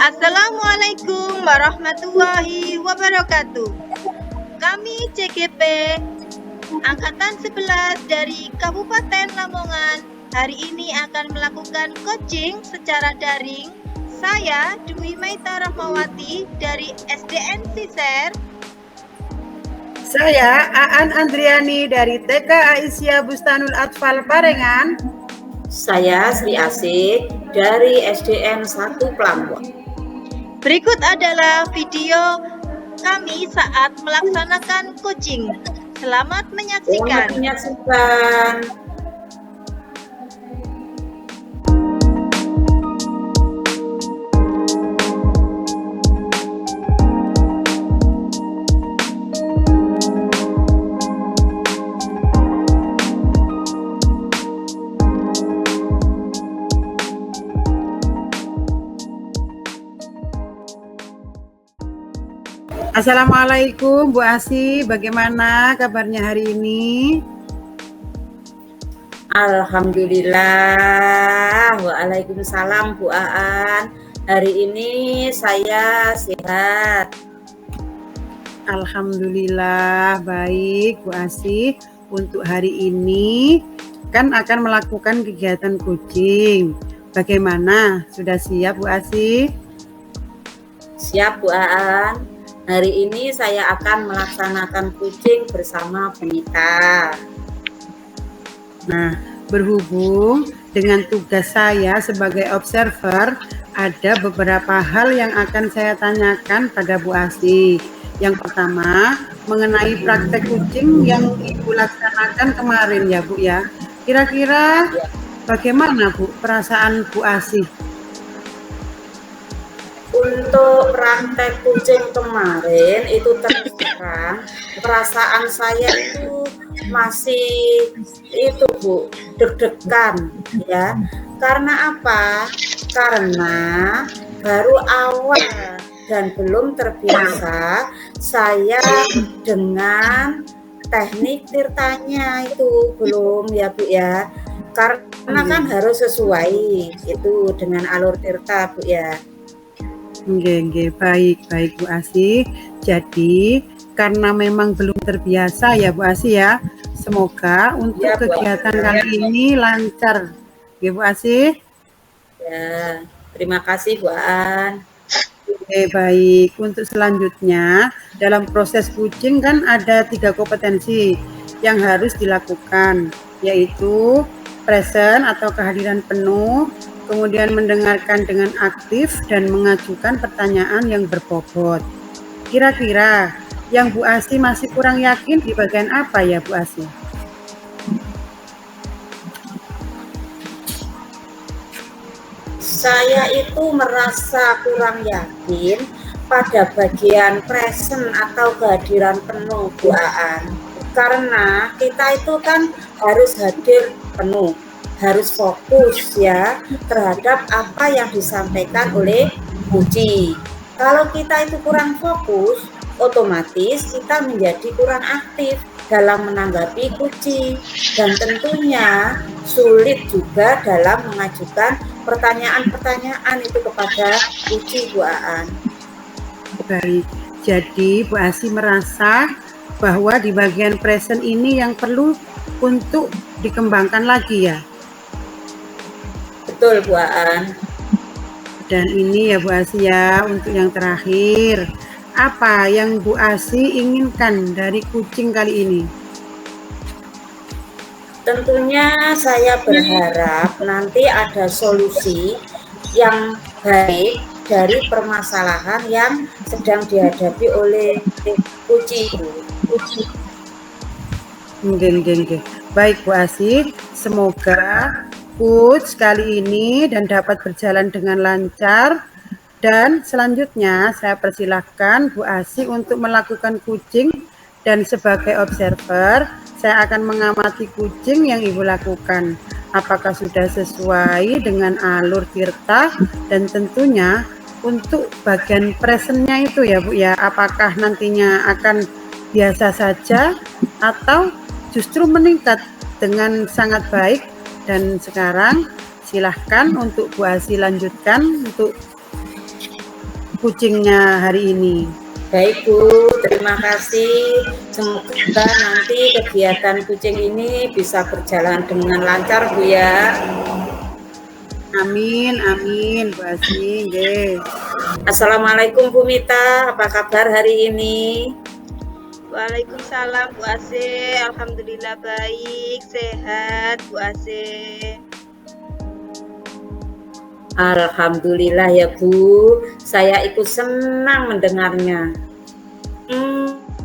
Assalamualaikum warahmatullahi wabarakatuh. Kami CGP Angkatan 11 dari Kabupaten Lamongan hari ini akan melakukan coaching secara daring. Saya Dwi Maita Rahmawati dari SDN Siser. Saya Aan Andriani dari TK Aisyah Bustanul Atfal Parengan. Saya Sri Asik dari SDN 1 Pelambon. Berikut adalah video kami saat melaksanakan coaching. Selamat menyaksikan. Assalamualaikum Bu Asi, bagaimana kabarnya hari ini? Alhamdulillah, waalaikumsalam Bu Aan. Hari ini saya sehat. Alhamdulillah, baik Bu Asi. Untuk hari ini kan akan melakukan kegiatan coaching. Bagaimana? Sudah siap Bu Asi? Siap Bu Aan. Hari ini saya akan melaksanakan coaching bersama Bu Nita. Nah, berhubung dengan tugas saya sebagai observer, ada beberapa hal yang akan saya tanyakan pada Bu Asi. Yang pertama, mengenai praktek coaching yang Ibu laksanakan kemarin ya Bu ya. Kira-kira bagaimana Bu perasaan Bu Asi? Untuk praktek coaching kemarin itu terus terang perasaan saya itu masih itu Bu, deg-degan ya. Karena apa? Karena baru awal dan belum terbiasa saya dengan teknik tirtanya, itu belum ya Bu ya. Karena kan harus sesuai itu dengan alur tirta Bu ya. Oke, baik Bu Asi. Jadi karena memang belum terbiasa ya Bu Asi ya. Semoga untuk kegiatan kali ini lancar. Ya Bu Asi. Ya, terima kasih Bu Aan. Oke, baik. Untuk selanjutnya dalam proses coaching kan ada 3 kompetensi yang harus dilakukan, yaitu present atau kehadiran penuh, kemudian mendengarkan dengan aktif dan mengajukan pertanyaan yang berbobot. Kira-kira yang Bu Asi masih kurang yakin di bagian apa ya Bu Asi? Saya itu merasa kurang yakin pada bagian present atau kehadiran penuh Bu Aan. Karena kita itu kan harus hadir penuh, harus fokus ya terhadap apa yang disampaikan oleh Puji. Kalau kita itu kurang fokus, otomatis kita menjadi kurang aktif dalam menanggapi Puji, dan tentunya sulit juga dalam mengajukan pertanyaan-pertanyaan itu kepada Puji Bu Aan. Baik, jadi Bu Asi merasa bahwa di bagian present ini yang perlu untuk dikembangkan lagi ya? Betul Bu Aan. Dan ini ya Bu Asi ya, untuk yang terakhir, apa yang Bu Asi inginkan dari coaching kali ini? Tentunya saya berharap nanti ada solusi yang baik dari permasalahan yang sedang dihadapi oleh Puji. Baik Bu Asi, semoga coach kali ini dan dapat berjalan dengan lancar, dan selanjutnya saya persilahkan Bu Asi untuk melakukan coaching, dan sebagai observer saya akan mengamati coaching yang Ibu lakukan apakah sudah sesuai dengan alur tirta, dan tentunya untuk bagian presentnya itu ya Bu ya, apakah nantinya akan biasa saja atau justru meningkat dengan sangat baik. Dan sekarang silahkan untuk Bu Asi lanjutkan untuk kucingnya hari ini. Baik Bu, terima kasih. Semoga nanti kegiatan kucing ini bisa berjalan dengan lancar Bu ya. Amin, amin Bu Asi. Nggih. Assalamualaikum Bu Mita, apa kabar hari ini? Waalaikumsalam Bu Ase, alhamdulillah baik, sehat Bu Ase. Alhamdulillah ya Bu, saya ikut senang mendengarnya.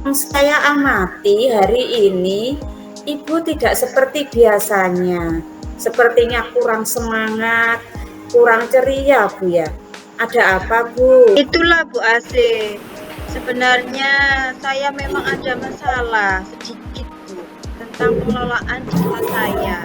Saya amati hari ini Ibu tidak seperti biasanya. Sepertinya kurang semangat, kurang ceria Bu ya. Ada apa Bu? Itulah Bu Ase, sebenarnya saya memang ada masalah sedikit Bu tentang pengelolaan di kelas saya.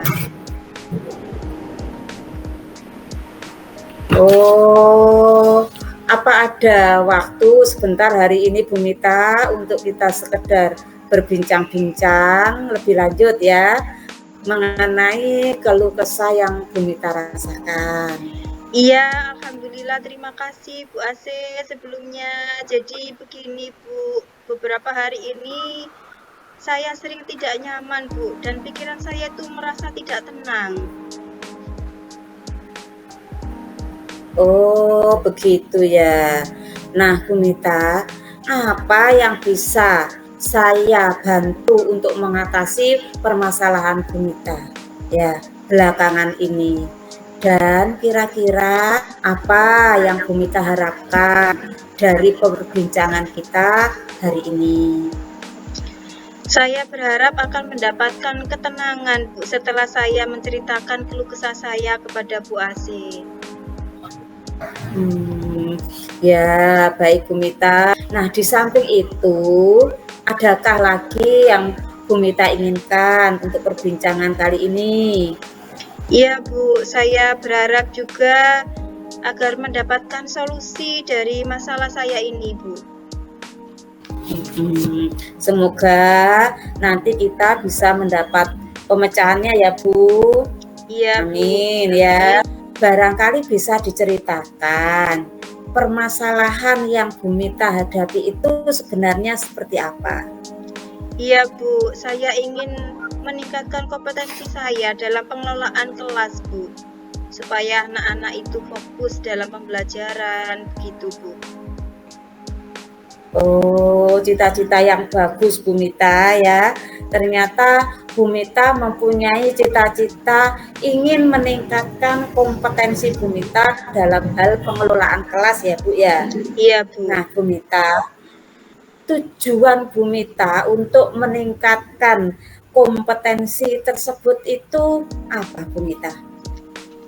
Oh, apa ada waktu sebentar hari ini Bu Mita untuk kita sekedar berbincang-bincang lebih lanjut ya mengenai keluh kesah yang Bu Mita rasakan. Iya, alhamdulillah, terima kasih Bu Ase sebelumnya. Jadi begini Bu, beberapa hari ini saya sering tidak nyaman Bu, dan pikiran saya tuh merasa tidak tenang. Oh, begitu ya. Nah, Bu Mita, apa yang bisa saya bantu untuk mengatasi permasalahan Bu Mita ya belakangan ini? Dan kira-kira apa yang Bu Mita harapkan dari perbincangan kita hari ini? Saya berharap akan mendapatkan ketenangan Bu setelah saya menceritakan keluh kesah saya kepada Bu Ase. Ya, baik Bu Mita. Nah, di samping itu, adakah lagi yang Bu Mita inginkan untuk perbincangan kali ini? Iya Bu, saya berharap juga agar mendapatkan solusi dari masalah saya ini Bu. Semoga nanti kita bisa mendapat pemecahannya ya Bu. Iya Bu. Amin ya. Barangkali bisa diceritakan permasalahan yang Bu Mita hadapi itu sebenarnya seperti apa? Iya Bu, saya ingin meningkatkan kompetensi saya dalam pengelolaan kelas Bu, supaya anak-anak itu fokus dalam pembelajaran, begitu Bu. Oh, cita-cita yang bagus Bu Mita ya. Ternyata Bu Mita mempunyai cita-cita ingin meningkatkan kompetensi Bu Mita dalam hal pengelolaan kelas ya Bu ya. Iya Bu. Nah Bu Mita, tujuan Bu Mita untuk meningkatkan kompetensi tersebut itu apa Bu Mita?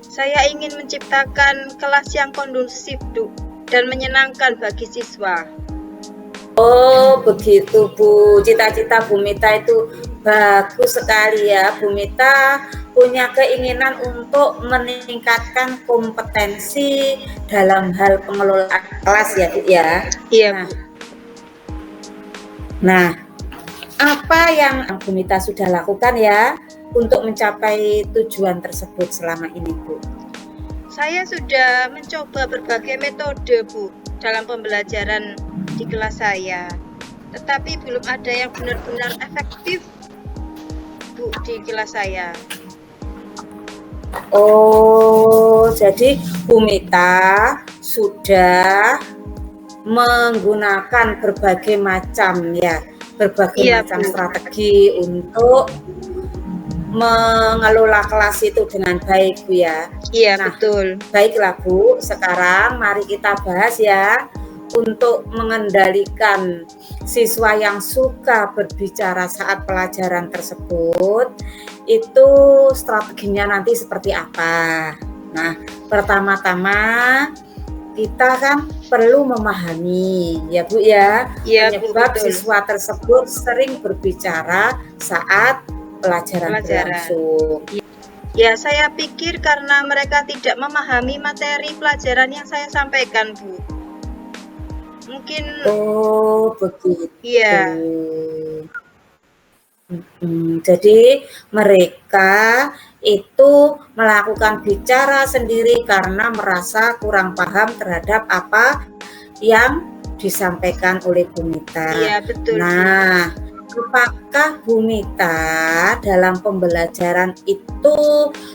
Saya ingin menciptakan kelas yang kondusif Bu dan menyenangkan bagi siswa. Oh begitu Bu, cita-cita Bu Mita itu bagus sekali ya. Bu Mita punya keinginan untuk meningkatkan kompetensi dalam hal pengelolaan kelas ya Bu ya. Iya Bu. Nah, apa yang Bu Mita sudah lakukan ya untuk mencapai tujuan tersebut selama ini Bu? Saya sudah mencoba berbagai metode Bu dalam pembelajaran di kelas saya, tetapi belum ada yang benar-benar efektif Bu di kelas saya. Oh, jadi Bu Mita sudah menggunakan berbagai macam macam strategi untuk mengelola kelas itu dengan baik Bu ya. Iya betul. Baiklah Bu, sekarang mari kita bahas ya untuk mengendalikan siswa yang suka berbicara saat pelajaran tersebut. Itu strateginya nanti seperti apa? Nah, pertama-tama kita kan perlu memahami ya Bu ya, penyebab siswa tersebut sering berbicara saat pelajaran berlangsung. Ya, saya pikir karena mereka tidak memahami materi pelajaran yang saya sampaikan Bu. Mungkin. Oh begitu. Iya. Jadi mereka itu melakukan bicara sendiri karena merasa kurang paham terhadap apa yang disampaikan oleh Bu Mita. Iya, betul. Nah, apakah Bu Mita dalam pembelajaran itu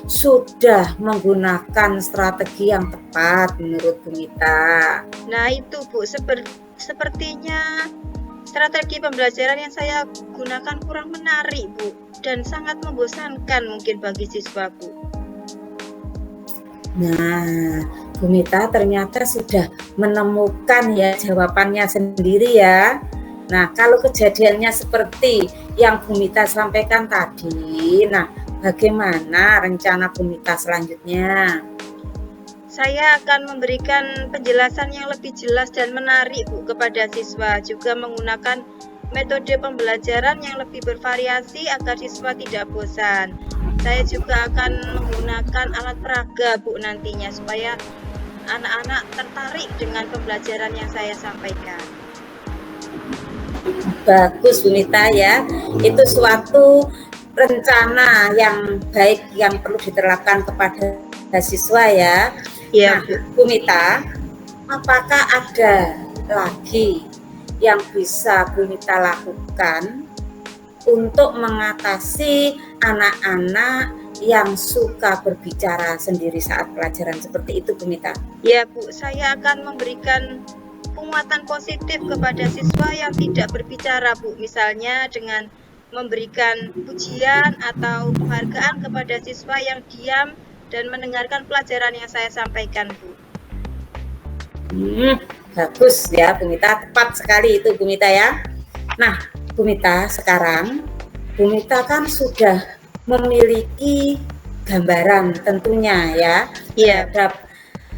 sudah menggunakan strategi yang tepat menurut Bu Mita? Nah, itu Bu, sepertinya strategi pembelajaran yang saya gunakan kurang menarik, Bu, dan sangat membosankan mungkin bagi siswa, Bu. Nah, Bu Mita ternyata sudah menemukan ya jawabannya sendiri ya. Nah, kalau kejadiannya seperti yang Bu Mita sampaikan tadi, nah bagaimana rencana Bu Mita selanjutnya? Saya akan memberikan penjelasan yang lebih jelas dan menarik, Bu, kepada siswa, juga menggunakan metode pembelajaran yang lebih bervariasi agar siswa tidak bosan. Saya juga akan menggunakan alat peraga, Bu, nantinya supaya anak-anak tertarik dengan pembelajaran yang saya sampaikan. Bagus Bu Mita ya, itu suatu rencana yang baik yang perlu diterapkan kepada siswa ya. Ya, nah, Bu Mita, apakah ada lagi yang bisa Bu Mita lakukan untuk mengatasi anak-anak yang suka berbicara sendiri saat pelajaran seperti itu, Bu Mita? Ya, Bu, saya akan memberikan penguatan positif kepada siswa yang tidak berbicara, Bu. Misalnya dengan memberikan pujian atau penghargaan kepada siswa yang diam dan mendengarkan pelajaran yang saya sampaikan, Bu. Bagus ya, Bu Mita. Tepat sekali itu, Bu Mita ya. Nah, Bu Mita, sekarang Bu Mita kan sudah memiliki gambaran tentunya ya terhadap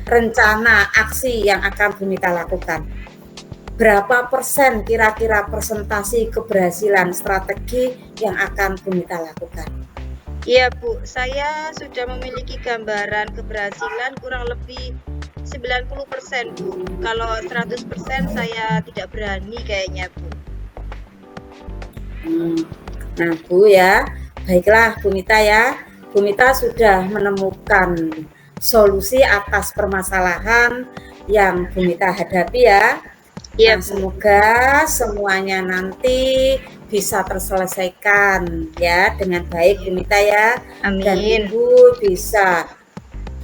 rencana aksi yang akan Bu Mita lakukan. Berapa persen kira-kira persentase keberhasilan strategi yang akan Bu Mita lakukan? Iya, Bu, saya sudah memiliki gambaran keberhasilan kurang lebih 90%, Bu. Kalau 100% saya tidak berani kayaknya, Bu. Nah, Bu ya, baiklah Bu Mita ya. Bu Mita sudah menemukan solusi atas permasalahan yang Bu Mita hadapi ya. Ya, nah, semoga semuanya nanti bisa terselesaikan ya dengan baik Bu Mita ya. Amin. Dan Ibu bisa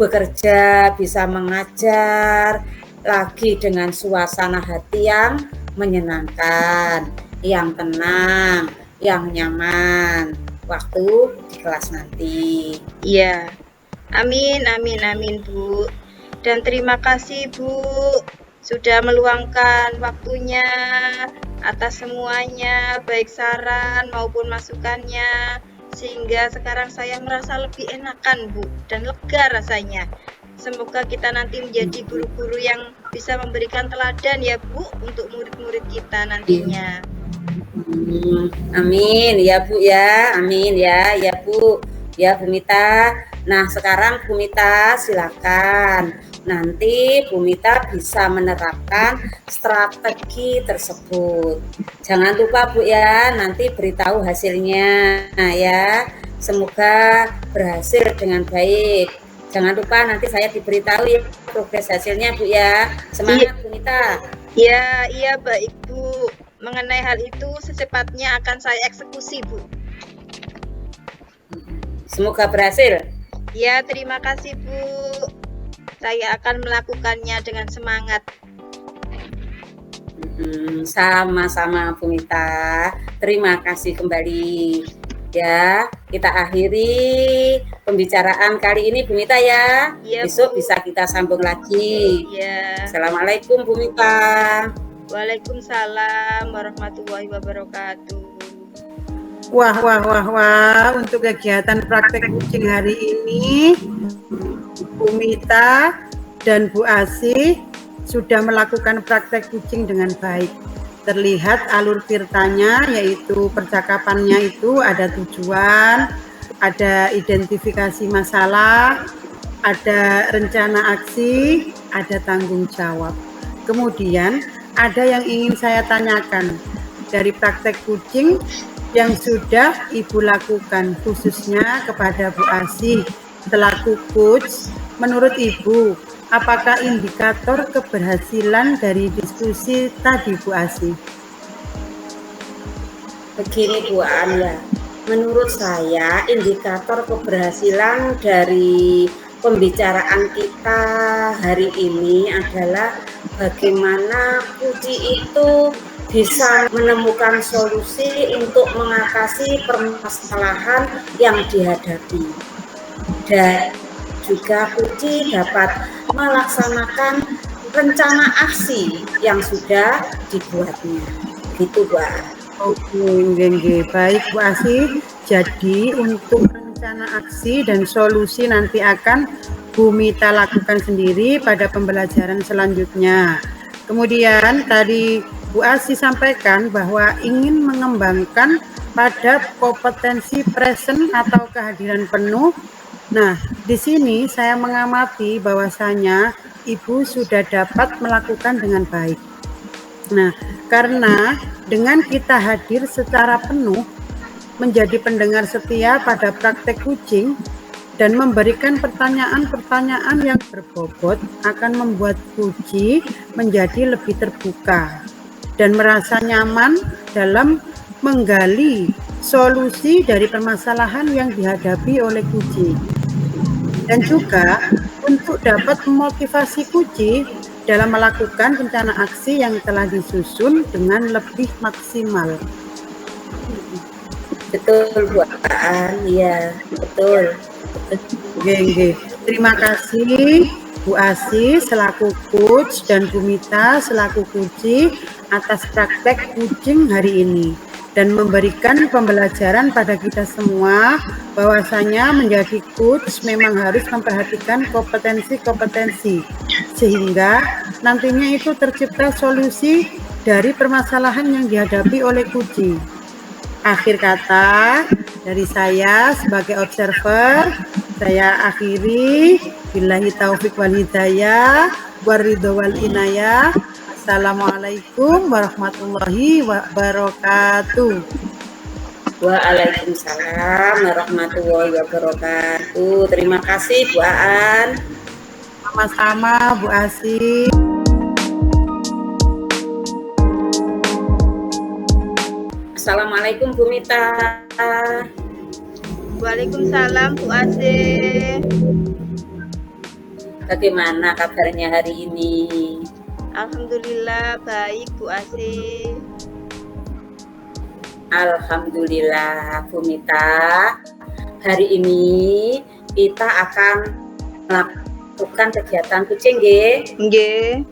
bekerja, bisa mengajar lagi dengan suasana hati yang menyenangkan, yang tenang, yang nyaman waktu di kelas nanti. Iya. Amin, amin, amin, Bu. Dan terima kasih, Bu, sudah meluangkan waktunya atas semuanya, baik saran maupun masukannya, sehingga sekarang saya merasa lebih enakan, Bu, dan lega rasanya. Semoga kita nanti menjadi guru-guru yang bisa memberikan teladan ya, Bu, untuk murid-murid kita nantinya. Amin ya Bu ya, amin ya, ya Bu, ya Bu Mita. Nah sekarang Bu Mita silakan, nanti Bu Mita bisa menerapkan strategi tersebut. Jangan lupa Bu ya, nanti beritahu hasilnya ya. Semoga berhasil dengan baik. Jangan lupa nanti saya diberitahu ya progres hasilnya Bu ya. Semangat Bu Mita. Iya baik Bu. Mengenai hal itu secepatnya akan saya eksekusi, Bu. Semoga berhasil. Ya, terima kasih, Bu. Saya akan melakukannya dengan semangat. Sama-sama Bu Mita. Terima kasih kembali. Ya, kita akhiri pembicaraan kali ini Bu Mita ya. Besok Bu. Bisa kita sambung lagi. Ya. Assalamualaikum Bu Mita. Waalaikumsalam warahmatullahi wabarakatuh. Wah, untuk kegiatan praktek kucing hari ini Bu Mita dan Bu Asih sudah melakukan praktek kucing dengan baik. Terlihat alur ceritanya, yaitu percakapannya itu ada tujuan, ada identifikasi masalah, ada rencana aksi, ada tanggung jawab. Kemudian ada yang ingin saya tanyakan dari praktek kucing yang sudah Ibu lakukan, khususnya kepada Bu Asih selaku coach. Menurut Ibu, apakah indikator keberhasilan dari diskusi tadi, Bu Asih? Begini Bu Aan ya, menurut saya indikator keberhasilan dari pembicaraan kita hari ini adalah bagaimana Puji itu bisa menemukan solusi untuk mengatasi permasalahan yang dihadapi. Dan juga Puji dapat melaksanakan rencana aksi yang sudah dibuatnya. Gitu, Mbak. Oke, baik Bu Asih. Jadi untuk rencana aksi dan solusi nanti akan Bu Mita lakukan sendiri pada pembelajaran selanjutnya. Kemudian tadi Bu Asih sampaikan bahwa ingin mengembangkan pada kompetensi present atau kehadiran penuh. Nah, di sini saya mengamati bahwasanya Ibu sudah dapat melakukan dengan baik. Nah, karena dengan kita hadir secara penuh, menjadi pendengar setia pada praktek coaching, dan memberikan pertanyaan-pertanyaan yang berbobot akan membuat Puji menjadi lebih terbuka dan merasa nyaman dalam menggali solusi dari permasalahan yang dihadapi oleh Puji. Dan juga untuk dapat memotivasi Puji dalam melakukan rencana aksi yang telah disusun dengan lebih maksimal. Betul Bu Aan, iya betul. Oke. Terima kasih Bu Asih selaku coach dan Bu Mita selaku Puji atas praktek coaching hari ini dan memberikan pembelajaran pada kita semua bahwasanya menjadi coach memang harus memperhatikan kompetensi-kompetensi sehingga nantinya itu tercipta solusi dari permasalahan yang dihadapi oleh Puji. Akhir kata dari saya sebagai observer, saya akhiri. Billahi taufik wal hidayah, waridho wal inayah. Assalamualaikum warahmatullahi wabarakatuh. Waalaikumsalam warahmatullahi wabarakatuh. Terima kasih Bu Aan. Sama-sama Bu Asih. Assalamualaikum Bu Mita. Waalaikumsalam Bu Asih. Bagaimana kabarnya hari ini? Alhamdulillah baik Bu Asih. Alhamdulillah Bu Mita. Hari ini kita akan melakukan kegiatan coaching nggih. Nggih.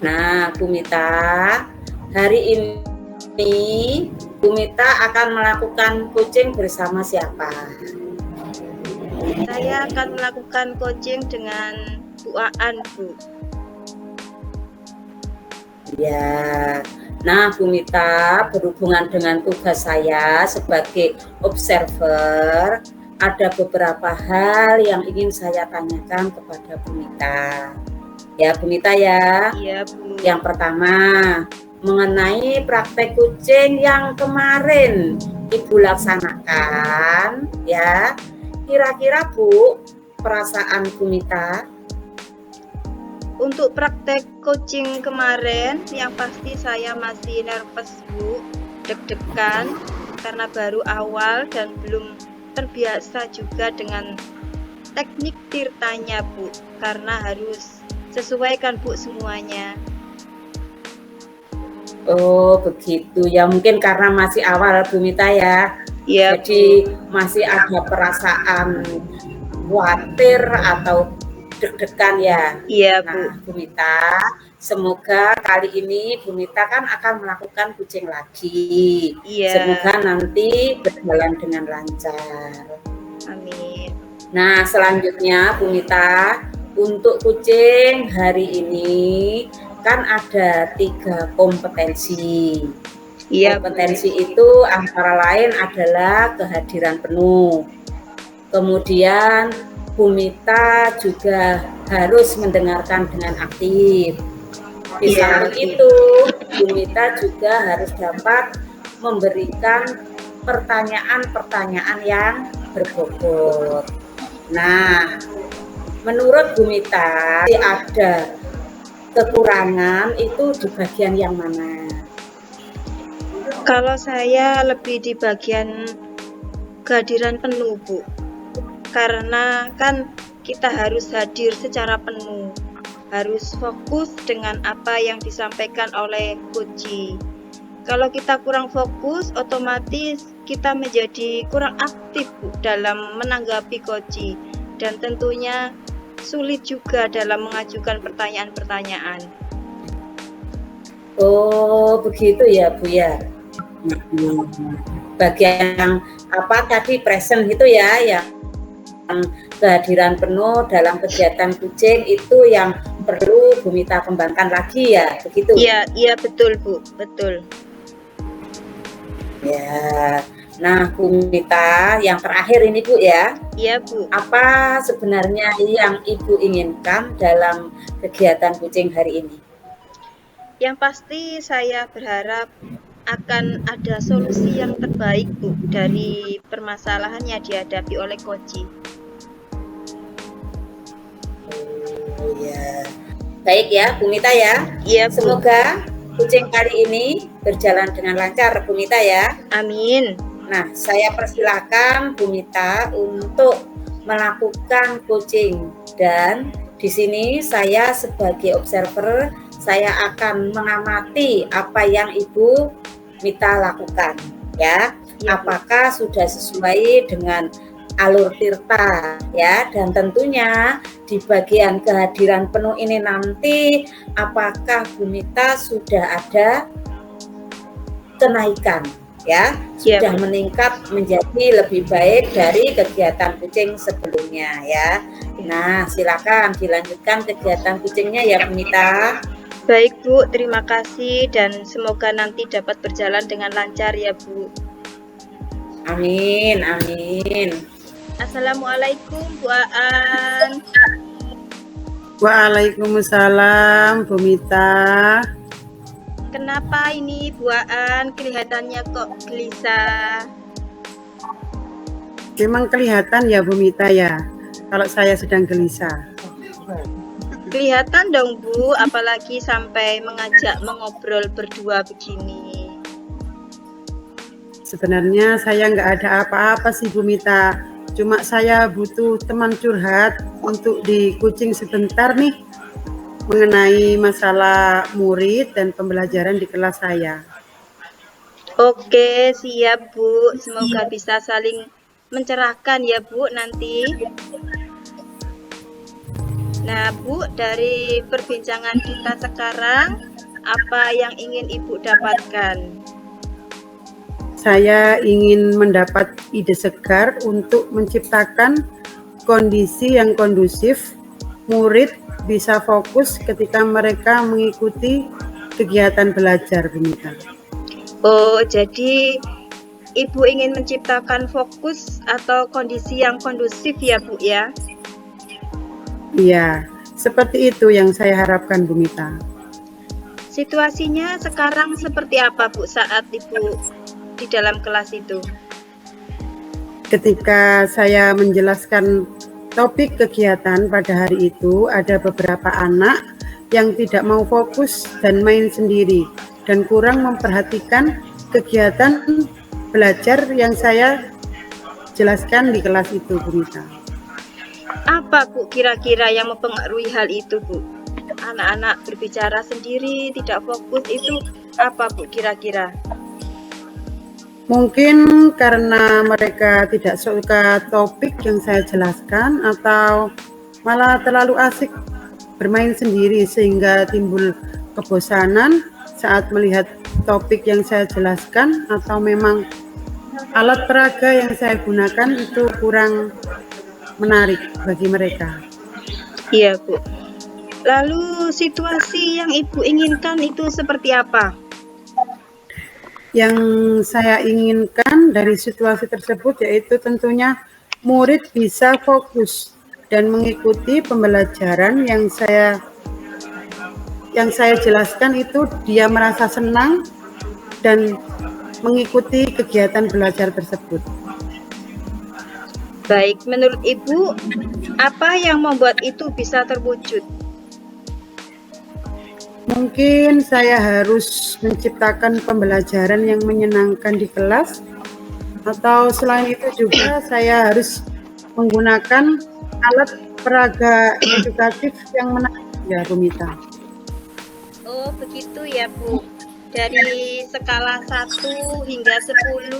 Nah, Bu Mita, hari ini Bu Mita akan melakukan coaching bersama siapa? Saya akan melakukan coaching dengan Bu Aan, Bu. Ya. Nah, Bu Mita, berhubungan dengan tugas saya sebagai observer, ada beberapa hal yang ingin saya tanyakan kepada Bu Mita. Ya, Bu Mita ya. Iya, Bu. Yang pertama, mengenai praktek coaching yang kemarin Ibu laksanakan, ya. Kira-kira Bu, perasaan Bu Mita? Untuk praktek coaching kemarin, yang pasti saya masih nervous Bu, deg-degan karena baru awal dan belum terbiasa juga dengan teknik tirtanya Bu, karena harus sesuaikan Bu semuanya. Oh begitu ya, mungkin karena masih awal Bu Mita ya. Iya, Jadi masih ada perasaan khawatir atau deg-degan ya. Iya, Nah Bu Mita, semoga kali ini Bu Mita kan akan melakukan coaching lagi. Iya. Semoga nanti berjalan dengan lancar. Amin. Nah selanjutnya Bu Mita, untuk coaching hari ini kan ada 3 kompetensi. Iya, kompetensi itu antara lain adalah kehadiran penuh. Kemudian Bu Mita juga harus mendengarkan dengan aktif. Di samping itu, Bu Mita juga harus dapat memberikan pertanyaan-pertanyaan yang berbobot. Nah, menurut Bu Mita ada kekurangan itu di bagian yang mana? Kalau saya lebih di bagian kehadiran penuh, Bu. Karena kan kita harus hadir secara penuh, harus fokus dengan apa yang disampaikan oleh Coach. Kalau kita kurang fokus, otomatis kita menjadi kurang aktif, Bu, dalam menanggapi Coach, dan tentunya sulit juga dalam mengajukan pertanyaan-pertanyaan. Oh, begitu ya, Bu ya. Bagian yang apa tadi present gitu ya, yang kehadiran penuh dalam kegiatan kucing itu yang perlu Bu Mita kembangkan lagi ya, begitu? Iya betul, Bu, betul. Ya, nah Bu Mita, yang terakhir ini Bu ya. Iya Bu. Apa sebenarnya yang Ibu inginkan dalam kegiatan kucing hari ini? Yang pasti saya berharap akan ada solusi yang terbaik Bu dari permasalahan yang dihadapi oleh Coach. Oh ya, baik ya Bu Mita ya. Iya Bu. Semoga kucing kali ini berjalan dengan lancar Bu Mita ya. Amin. Nah, saya persilakan Bu Mita untuk melakukan coaching, dan di sini saya sebagai observer, saya akan mengamati apa yang Ibu Mita lakukan ya. Apakah sudah sesuai dengan alur Tirta ya, dan tentunya di bagian kehadiran penuh ini nanti apakah Bu Mita sudah ada kenaikan ya, sudah meningkat menjadi lebih baik dari kegiatan kucing sebelumnya ya. Nah, silakan dilanjutkan kegiatan kucingnya ya Bu Mita. Baik Bu, terima kasih dan semoga nanti dapat berjalan dengan lancar ya Bu. Amin, amin. Assalamualaikum Bu Aan. Waalaikumsalam Bu Mita. Kenapa ini Bu Aan kelihatannya kok gelisah? Memang kelihatan ya Bu Mita ya, kalau saya sedang gelisah. Kelihatan dong Bu, apalagi sampai mengajak mengobrol berdua begini. Sebenarnya saya nggak ada apa-apa sih Bu Mita, cuma saya butuh teman curhat untuk di kucing sebentar nih, mengenai masalah murid dan pembelajaran di kelas saya. Oke, siap Bu, semoga bisa saling mencerahkan ya Bu nanti. Nah Bu, dari perbincangan kita sekarang, apa yang ingin Ibu dapatkan? Saya ingin mendapat ide segar untuk menciptakan kondisi yang kondusif, murid bisa fokus ketika mereka mengikuti kegiatan belajar, Bu Mita. Oh, jadi Ibu ingin menciptakan fokus atau kondisi yang kondusif ya Bu ya? Iya, seperti itu yang saya harapkan Bu Mita. Situasinya sekarang seperti apa Bu saat Ibu di dalam kelas itu? Ketika saya menjelaskan topik kegiatan pada hari itu, ada beberapa anak yang tidak mau fokus dan main sendiri dan kurang memperhatikan kegiatan belajar yang saya jelaskan di kelas itu, Bu Mita. Apa Bu kira-kira yang mempengaruhi hal itu Bu? Anak-anak berbicara sendiri, tidak fokus, itu apa Bu kira-kira? Mungkin karena mereka tidak suka topik yang saya jelaskan atau malah terlalu asik bermain sendiri sehingga timbul kebosanan saat melihat topik yang saya jelaskan, atau memang alat peraga yang saya gunakan itu kurang menarik bagi mereka. Iya Bu. Lalu situasi yang Ibu inginkan itu seperti apa? Yang saya inginkan dari situasi tersebut yaitu tentunya murid bisa fokus dan mengikuti pembelajaran yang saya jelaskan, itu dia merasa senang dan mengikuti kegiatan belajar tersebut. Baik, menurut Ibu, apa yang membuat itu bisa terwujud? Mungkin saya harus menciptakan pembelajaran yang menyenangkan di kelas, atau selain itu juga saya harus menggunakan alat peraga edukatif yang menarik ya, Bu Mita. Oh, begitu ya, Bu. Dari skala 1 hingga 10,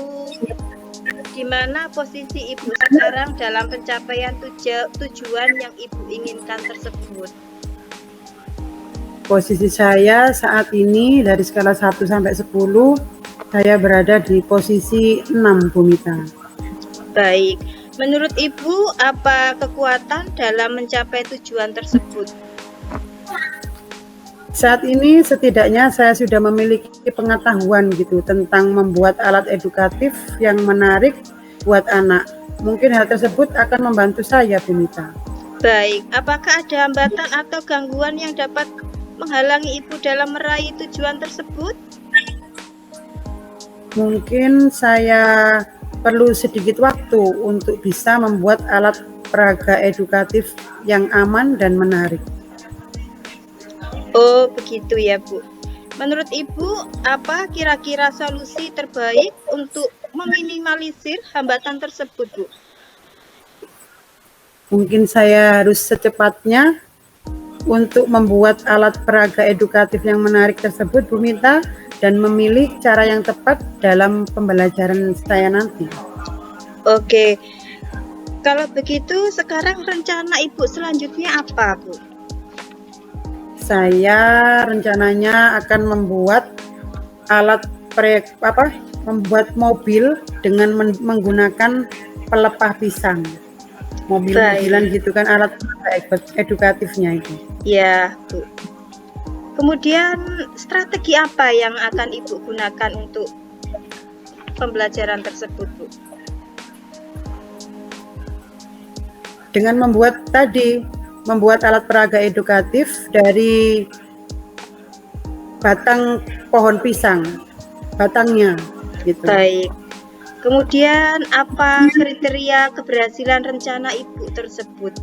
di mana posisi Ibu sekarang dalam pencapaian tujuan yang Ibu inginkan tersebut? Posisi saya saat ini dari skala 1 sampai 10, saya berada di posisi 6, Bu Mita. Baik, menurut Ibu, apa kekuatan dalam mencapai tujuan tersebut? Saat ini setidaknya saya sudah memiliki pengetahuan gitu tentang membuat alat edukatif yang menarik buat anak. Mungkin hal tersebut akan membantu saya, Bu Mita. Baik, apakah ada hambatan atau gangguan yang dapat menghalangi Ibu dalam meraih tujuan tersebut? Mungkin saya perlu sedikit waktu untuk bisa membuat alat peraga edukatif yang aman dan menarik. Oh, begitu ya, Bu. Menurut Ibu, apa kira-kira solusi terbaik untuk meminimalisir hambatan tersebut, Bu? Mungkin saya harus secepatnya untuk membuat alat peraga edukatif yang menarik tersebut, Bu Mita, dan memilih cara yang tepat dalam pembelajaran saya nanti. Oke, kalau begitu sekarang rencana Ibu selanjutnya apa, Bu? Saya rencananya akan membuat membuat mobil dengan menggunakan pelepah pisang. Mobil-mobilan gitu kan, alat edukatifnya itu. Ya, Bu. Kemudian strategi apa yang akan Ibu gunakan untuk pembelajaran tersebut, Bu? Dengan membuat alat peraga edukatif dari batang pohon pisang, batangnya gitu. Baik. Kemudian apa kriteria keberhasilan rencana Ibu tersebut?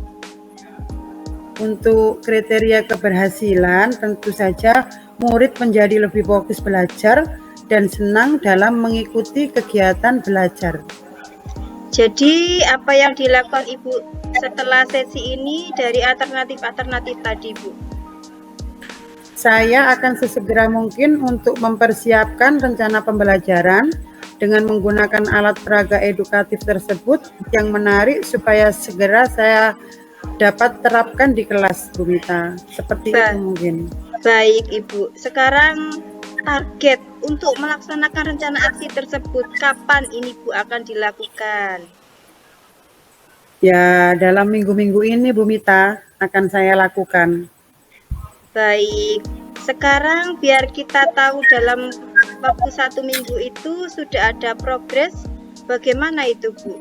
Untuk kriteria keberhasilan tentu saja murid menjadi lebih fokus belajar dan senang dalam mengikuti kegiatan belajar. Jadi apa yang dilakukan Ibu setelah sesi ini dari alternatif-alternatif tadi, Bu? Saya akan sesegera mungkin untuk mempersiapkan rencana pembelajaran dengan menggunakan alat peraga edukatif tersebut yang menarik supaya segera saya dapat terapkan di kelas, Bu Mita. Seperti itu mungkin. Baik, Ibu. Sekarang target untuk melaksanakan rencana aksi tersebut kapan ini, Bu, akan dilakukan? Ya, dalam minggu-minggu ini, Bu Mita, akan saya lakukan. Baik, sekarang biar kita tahu dalam waktu 1 minggu itu sudah ada progres, bagaimana itu, Bu?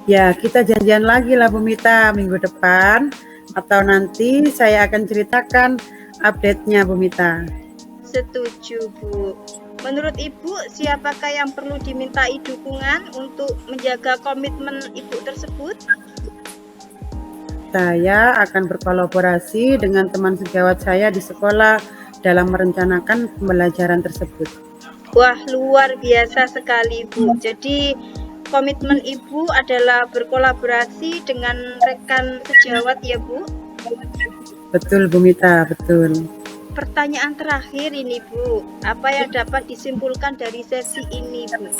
Ya, kita janjian lagi lah, Bu Mita, minggu depan, atau nanti saya akan ceritakan update-nya, Bu Mita. Setuju, Bu. Menurut Ibu, siapakah yang perlu dimintai dukungan untuk menjaga komitmen Ibu tersebut? Saya akan berkolaborasi dengan teman sejawat saya di sekolah dalam merencanakan pembelajaran tersebut. Wah, luar biasa sekali, Bu. Jadi, komitmen Ibu adalah berkolaborasi dengan rekan sejawat ya, Bu? Betul, Bu Mita, betul. Pertanyaan terakhir ini, Bu. Apa yang dapat disimpulkan dari sesi ini, Bu?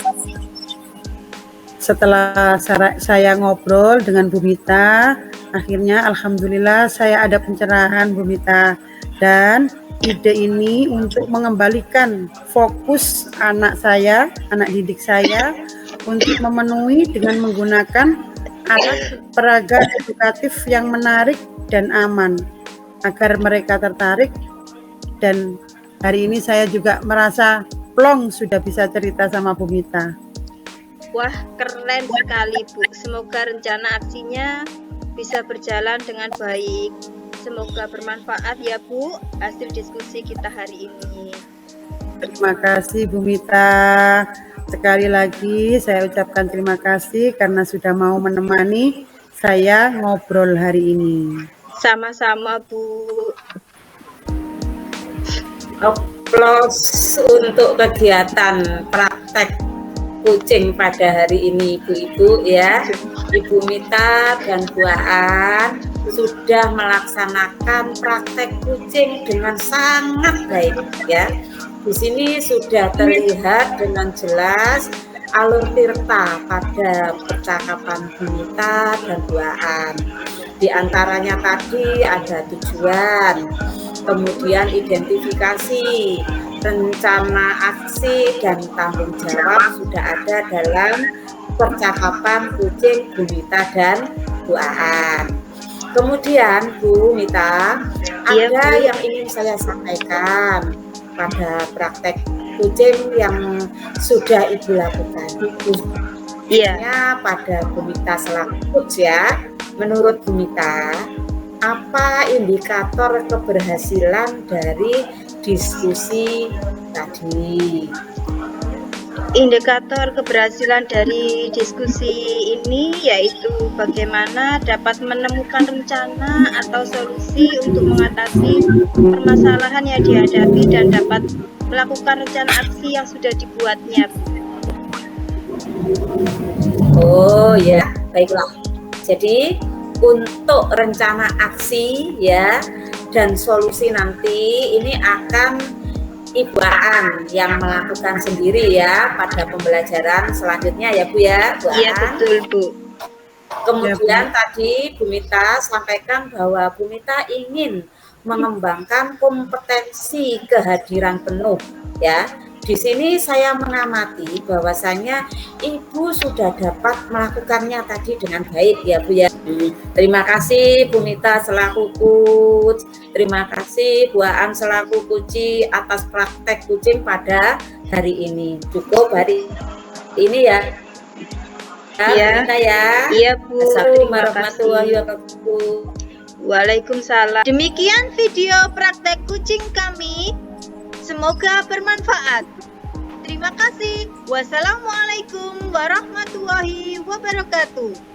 Setelah saya ngobrol dengan Bu Mita, akhirnya alhamdulillah saya ada pencerahan, Bu Mita. Dan ide ini untuk mengembalikan fokus anak didik saya untuk memenuhi dengan menggunakan alat peraga edukatif yang menarik dan aman agar mereka tertarik. Dan hari ini saya juga merasa plong sudah bisa cerita sama Bu Mita. Wah, keren sekali, Bu. Semoga rencana aksinya bisa berjalan dengan baik. Semoga bermanfaat ya, Bu, hasil diskusi kita hari ini. Terima kasih, Bu Mita. Sekali lagi saya ucapkan terima kasih karena sudah mau menemani saya ngobrol hari ini. Sama-sama, Bu. Aplaus untuk kegiatan praktek kucing pada hari ini, Ibu-ibu ya. Ibu Mita dan Bu Aan sudah melaksanakan praktek kucing dengan sangat baik ya. Di sini sudah terlihat dengan jelas alur tirta pada percakapan Bu Mita dan Bu Aan. Di antaranya tadi ada tujuan, kemudian identifikasi, rencana aksi, dan tanggung jawab sudah ada dalam percakapan kucing Bu Mita dan Bu Aan. Kemudian Bu Mita, ada yang ingin saya sampaikan pada praktek kucing yang sudah Ibu lakukan. Iya. Pada Bu Mita selaku coach ya, menurut Bu Mita, apa indikator keberhasilan dari diskusi tadi? Indikator keberhasilan dari diskusi ini yaitu bagaimana dapat menemukan rencana atau solusi untuk mengatasi permasalahan yang dihadapi dan dapat melakukan rencana aksi yang sudah dibuatnya. Oh ya, baiklah. Jadi untuk rencana aksi ya dan solusi nanti ini akan Ibu Aan yang melakukan sendiri ya pada pembelajaran selanjutnya ya Bu ya. Bu Iya betul Bu. Kemudian tadi Bu Mita sampaikan bahwa Bu Mita ingin mengembangkan kompetensi kehadiran penuh ya. Di sini saya mengamati bahwasanya Ibu sudah dapat melakukannya tadi dengan baik ya Bu ya. Terima kasih Bu Mita selaku coach. Terima kasih Bu Aan selaku kuci atas praktek kucing pada hari ini. Cukup hari ini ya. Iya. Ya. Iya Bu. Assalamualaikum warahmatullahi wabarakatuh. Waalaikumsalam. Demikian video praktek kucing kami. Semoga bermanfaat. Terima kasih. Wassalamualaikum warahmatullahi wabarakatuh.